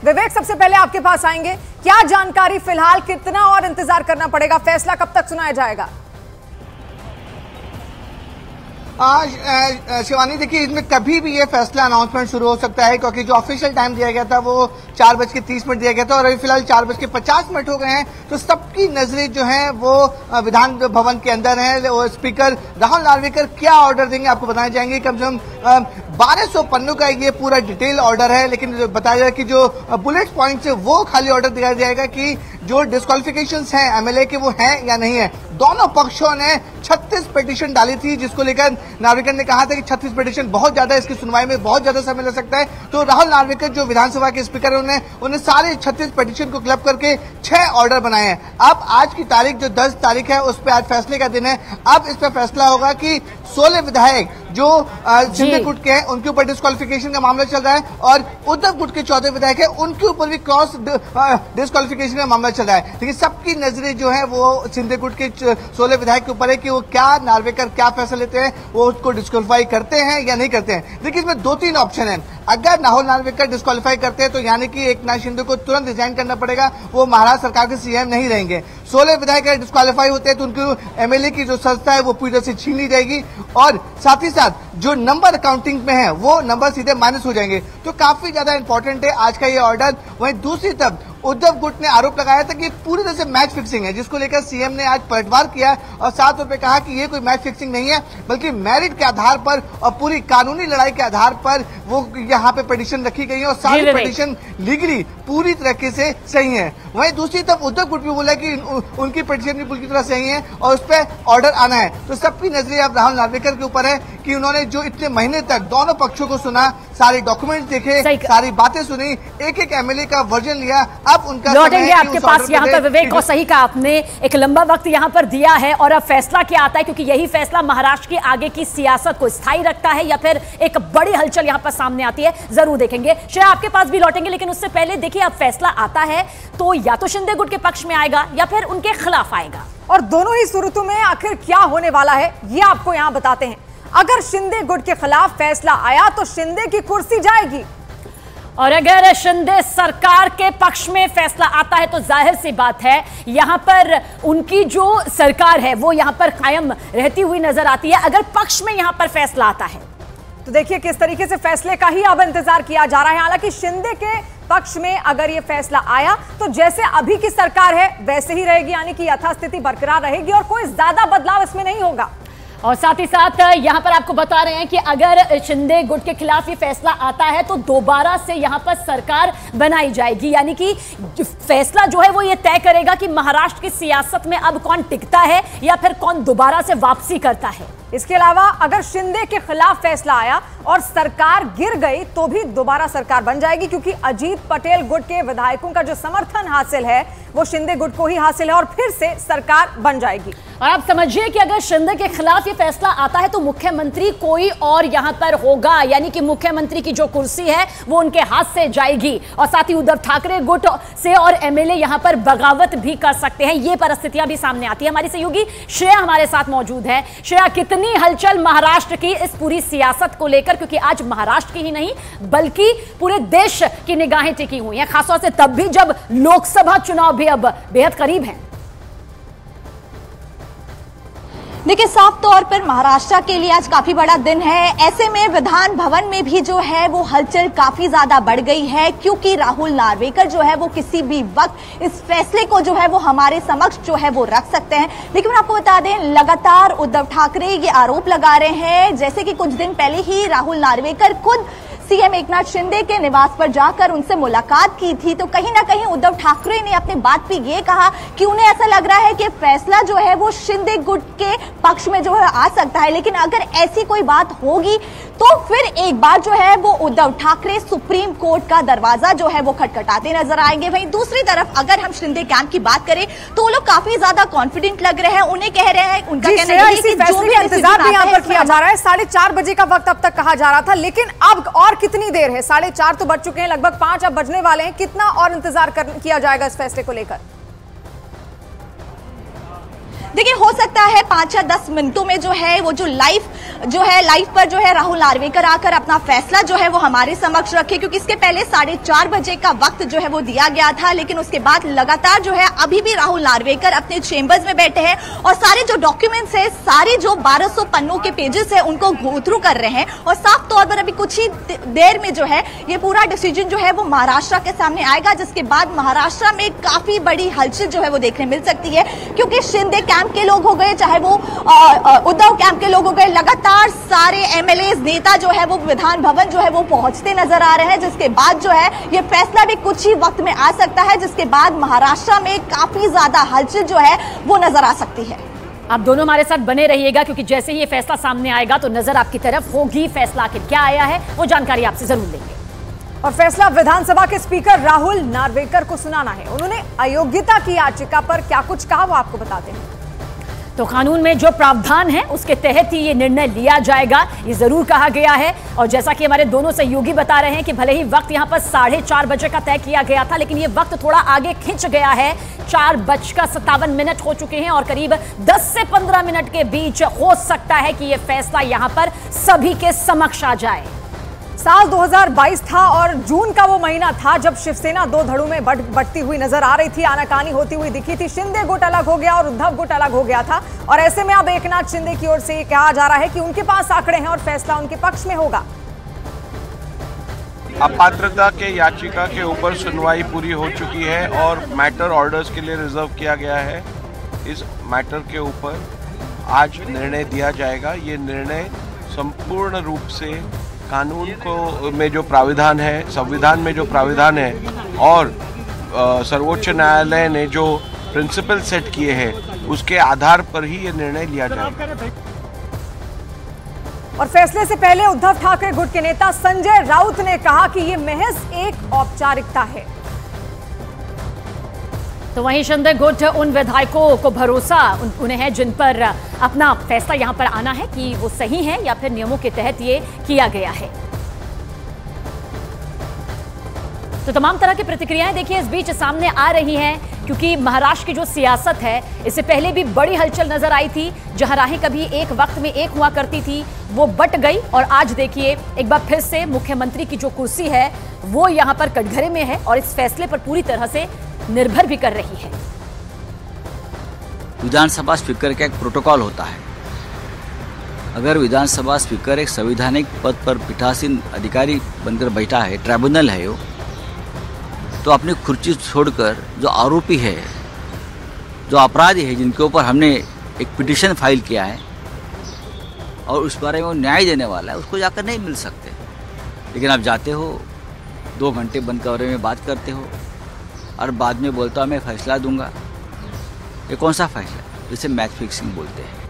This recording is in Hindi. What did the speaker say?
विवेक, सबसे पहले आपके पास आएंगे, क्या जानकारी फिलहाल, कितना और इंतजार करना पड़ेगा, फैसला कब तक सुनाया जाएगा? शिवानी, देखिए इसमें कभी भी ये फैसला अनाउंसमेंट शुरू हो सकता है, क्योंकि जो ऑफिशियल टाइम दिया गया था वो 4:30 दिया गया था और अभी फिलहाल 4:50 हो गए हैं। तो सबकी नजरें जो हैं वो विधान भवन के अंदर हैं। वो स्पीकर राहुल नार्वेकर क्या ऑर्डर देंगे आपको बताए जाएंगे। कम से कम 1200 पन्नों का ये पूरा डिटेल ऑर्डर है, लेकिन बताया जाए कि जो बुलेट पॉइंट्स है वो खाली ऑर्डर दिया जाएगा कि जो डिस्क्वालिफिकेशंस हैं एमएलए के वो हैं या नहीं है। दोनों पक्षों ने 36 पिटीशन डाली थी, जिसको लेकर नार्वेकर ने कहा था कि 36 पिटीशन बहुत ज्यादा है, इसकी सुनवाई में बहुत ज्यादा समय लग सकता है। तो राहुल नार्वेकर जो विधानसभा के स्पीकर है उन्हें सारे 36 पिटीशन को क्लब करके 6 ऑर्डर बनाए हैं। अब आज की तारीख जो 10 तारीख है उस पर आज फैसले का दिन है। अब इस पर फैसला होगा कि 16 विधायक जो शिंदे गुट के हैं उनके ऊपर डिस्क्वालिफिकेशन का मामला चल रहा है और उद्धव गुट के 14 विधायक है उनके ऊपर भी क्रॉस डिस्क्वालिफिकेशन का मामला चल रहा है। लेकिन सबकी नजरें जो है वो शिंदे गुट के 16 विधायक के ऊपर है कि वो क्या नार्वेकर क्या फैसला लेते हैं, वो उसको डिस्क्वालीफाई करते हैं या नहीं करते हैं। देखिए इसमें 2-3 ऑप्शन है। अगर राहुल नार्वेकर डिस्क्वालीफाई करते हैं तो यानी कि एकनाथ शिंदे को तुरंत रिजाइन करना पड़ेगा, वो महाराष्ट्र सरकार के सीएम नहीं रहेंगे। 16 विधायक अगर डिस्क्वालीफाई होते हैं तो उनकी एमएलए की जो संस्था है वो पूरी तरह से छीन ली जाएगी और साथ ही साथ जो नंबर काउंटिंग में है वो नंबर सीधे माइनस हो जाएंगे। तो काफी ज्यादा इंपॉर्टेंट है आज का ये ऑर्डर। वहीं दूसरी तरफ उद्धव गुट ने आरोप लगाया था कि पूरी तरह से मैच फिक्सिंग है, जिसको लेकर सीएम ने आज पलटवार किया और साथ में कहा कि ये कोई मैच फिक्सिंग नहीं है, बल्कि मेरिट के आधार पर और पूरी कानूनी लड़ाई के आधार पर वो यहाँ पे पिटीशन रखी गई है और सारी पिटीशन लीगली पूरी तरीके से सही है। वहीं दूसरी तरफ उद्धव गुट भी बोला कि उनकी पिटीशन भी पूरी तरह सही है और उस पर ऑर्डर आना है। तो सबकी नजरें अब राहुल नार्वेकर के ऊपर है कि उन्होंने जो इतने महीने तक दोनों पक्षों को सुना, सारे डॉक्यूमेंट देखे, सारी बातें सुनी, एक एमएलए का वर्जन लिया, अब उनका लौटेंगे आपके पास यहाँ पर विवेक। और सही कहा आपने, एक लंबा वक्त यहाँ पर दिया है और अब फैसला क्या आता है, क्योंकि यही फैसला महाराष्ट्र की आगे की सियासत को स्थायी रखता है या फिर एक बड़ी हलचल यहाँ पर सामने आती है, जरूर देखेंगे। श्रेया आपके पास भी लौटेंगे, लेकिन उससे पहले देखिए अब फैसला आता है तो या तो शिंदे गुट के पक्ष में आएगा या फिर उनके खिलाफ आएगा, और दोनों ही सूरतों में आखिर क्या होने वाला है ये आपको यहाँ बताते हैं। अगर शिंदे गुट के खिलाफ फैसला आया तो शिंदे की कुर्सी जाएगी, और अगर शिंदे सरकार के पक्ष में फैसला आता है तो जाहिर सी बात है यहां पर उनकी जो सरकार है वो यहां पर कायम रहती हुई नजर आती है, अगर पक्ष में यहां पर फैसला आता है तो देखिए किस तरीके से फैसले का ही अब इंतजार किया जा रहा है। हालांकि शिंदे के पक्ष में अगर ये फैसला आया तो जैसे अभी की सरकार है वैसे ही रहेगी, यानी कि यथास्थिति बरकरार रहेगी और कोई ज्यादा बदलाव इसमें नहीं होगा। और साथ ही साथ यहां पर आपको बता रहे हैं कि अगर शिंदे गुट के खिलाफ ये फैसला आता है तो दोबारा से यहां पर सरकार बनाई जाएगी, यानी कि फैसला जो है वो ये तय करेगा कि महाराष्ट्र की सियासत में अब कौन टिकता है या फिर कौन दोबारा से वापसी करता है। इसके अलावा अगर शिंदे के खिलाफ फैसला आया और सरकार गिर गई तो भी दोबारा सरकार बन जाएगी, क्योंकि अजीत पटेल गुट के विधायकों का जो समर्थन हासिल है वो शिंदे गुट को ही हासिल है और फिर से सरकार बन जाएगी। और आप समझिए कि अगर शिंदे के खिलाफ ये फैसला आता है तो मुख्यमंत्री कोई और यहां पर होगा, यानी कि मुख्यमंत्री की जो कुर्सी है वो उनके हाथ से जाएगी और साथ ही उद्धव ठाकरे गुट से और एमएलए यहां पर बगावत भी कर सकते हैं। ये परिस्थितियां भी सामने आती है। हमारी सहयोगी श्रेया हमारे साथ मौजूद है। श्रेया, कितनी हलचल महाराष्ट्र की इस पूरी सियासत को लेकर, क्योंकि आज महाराष्ट्र की ही नहीं बल्कि पूरे देश की निगाहें टिकी हुई हैं, खासतौर से तब भी जब लोकसभा चुनाव भी अब बेहद करीब हैं। देखिए, साफ तौर पर महाराष्ट्र के लिए आज काफी बड़ा दिन है। ऐसे में विधान भवन में भी जो है वो हलचल काफी ज्यादा बढ़ गई है, क्योंकि राहुल नार्वेकर जो है वो किसी भी वक्त इस फैसले को जो है वो हमारे समक्ष जो है वो रख सकते हैं। लेकिन मैं आपको बता दें, लगातार उद्धव ठाकरे ये आरोप लगा रहे हैं, जैसे कि कुछ दिन पहले ही राहुल नार्वेकर खुद सीएम एकनाथ शिंदे के निवास पर जाकर उनसे मुलाकात की थी। तो कहीं ना कहीं उद्धव ठाकरे ने अपनी बात पे ये कहा कि उन्हें ऐसा लग रहा है कि फैसला जो है वो शिंदे गुट के पक्ष में जो है आ सकता है, लेकिन अगर ऐसी कोई बात होगी तो फिर एक बार जो है वो उद्धव ठाकरे सुप्रीम कोर्ट का दरवाजा जो है वो खटखटाते नजर आएंगे। वहीं दूसरी तरफ अगर हम शिंदे कैंप की बात करें तो वो लोग काफी ज्यादा कॉन्फिडेंट लग रहे हैं। उन्हें कह रहे हैं, उनका कहना है कि जो भी इंतजार भी यहाँ पर किया जा रहा है, 4:30 बजे का वक्त अब तक कहा जा रहा था, लेकिन अब और कितनी देर है? 4:30 तो बज चुके हैं, लगभग 5 अब बजने वाले हैं। कितना और इंतजार किया जाएगा इस फैसले को लेकर? देखिए, हो सकता है 5 या 10 मिनटों में जो है वो लाइव पर जो है राहुल नार्वेकर आकर अपना फैसला जो है वो हमारे समक्ष रखे, क्योंकि इसके पहले 4:30 बजे का वक्त जो है वो दिया गया था। लेकिन उसके बाद लगातार जो है अभी भी राहुल नार्वेकर अपने चेंबर्स में बैठे हैं और सारे जो डॉक्यूमेंट्स है, सारे जो 1200 पन्नों के पेजेस है, उनको गो थ्रू कर रहे हैं। और साफ तौर पर अभी कुछ ही देर में जो है ये पूरा डिसीजन जो है वो महाराष्ट्र के सामने आएगा, जिसके बाद महाराष्ट्र में काफी बड़ी हलचल जो है वो देखने मिल सकती है। क्योंकि शिंदे कैंप के लोग हो गए, चाहे वो उद्धव कैंप के लोग हो गए, लगातार सारे एमएलए नेता जो है वो विधान भवन जो है वो पहुंचते नजर आ रहे हैं, जिसके बाद जो है ये फैसला भी कुछ ही वक्त में आ सकता है, जिसके बाद महाराष्ट्र में काफी ज्यादा हलचल जो है वो नजर आ सकती है। आप दोनों हमारे साथ बने रहिएगा, क्योंकि जैसे ही ये फैसला सामने आएगा तो नजर आपकी तरफ होगी। फैसला आखिर क्या आया है वो जानकारी आपसे जरूर लेंगे। और फैसला विधानसभा के स्पीकर राहुल नार्वेकर को सुनाना है। उन्होंने अयोग्यता की याचिका पर क्या कुछ कहा वो आपको बताते हैं। तो कानून में जो प्रावधान है उसके तहत ही ये निर्णय लिया जाएगा, ये जरूर कहा गया है। और जैसा कि हमारे दोनों सहयोगी बता रहे हैं कि भले ही वक्त यहां पर 4:30 बजे का तय किया गया था, लेकिन ये वक्त थोड़ा आगे खिंच गया है। 4:57 हो चुके हैं और करीब 10 से 15 मिनट के बीच हो सकता है कि ये फैसला यहां पर सभी के समक्ष आ जाए। साल 2022 था और जून का वो महीना था जब शिवसेना दो धड़ों में बढ़ती हुई नजर आ रही थी, आनाकानी होती हुई दिखी थी। शिंदे गुट अलग हो गया और उद्धव गुट अलग हो गया था। और ऐसे में अब एकनाथ शिंदे की ओर से ये कहा जा रहा है कि उनके पास आंकड़े हैं और फैसला उनके पक्ष में होगा। अपात्रता के याचिका के ऊपर सुनवाई पूरी हो चुकी है और मैटर ऑर्डर्स के लिए रिजर्व किया गया है। इस मैटर के ऊपर आज निर्णय दिया जाएगा। ये निर्णय संपूर्ण रूप से कानून को में जो प्राविधान है, संविधान में जो प्राविधान है और सर्वोच्च न्यायालय ने जो प्रिंसिपल सेट किए हैं उसके आधार पर ही ये निर्णय लिया जाएगा। और फैसले से पहले उद्धव ठाकरे गुट के नेता संजय राउत ने कहा कि ये महज एक औपचारिकता है। तो वहीं शिंदे गुट उन विधायकों को भरोसा उन्हें है जिन पर अपना फैसला यहां पर आना है कि वो सही है या फिर नियमों के तहत ये किया गया है। तो तमाम तरह की प्रतिक्रियाएं देखिए इस बीच सामने आ रही हैं, क्योंकि महाराष्ट्र की जो सियासत है इससे पहले भी बड़ी हलचल नजर आई थी। जहां राहें कभी एक वक्त में एक हुआ करती थी वो बट गई और आज देखिए एक बार फिर से मुख्यमंत्री की जो कुर्सी है वो यहां पर कटघरे में है और इस फैसले पर पूरी तरह से निर्भर भी कर रही है। विधानसभा स्पीकर का एक प्रोटोकॉल होता है। अगर विधानसभा स्पीकर एक संवैधानिक पद पर पीठासीन अधिकारी बनकर बैठा है, ट्राइब्यूनल है वो, तो अपनी कुर्सी छोड़कर जो आरोपी है, जो अपराधी है, जिनके ऊपर हमने एक पिटीशन फाइल किया है और उस बारे में वो न्याय देने वाला है, उसको जाकर नहीं मिल सकते। लेकिन आप जाते हो, 2 घंटे बंद कमरे में बात करते हो और बाद में बोलता हूँ मैं फैसला दूंगा। ये कौन सा फैसला है? जिसे मैच फिक्सिंग बोलते हैं।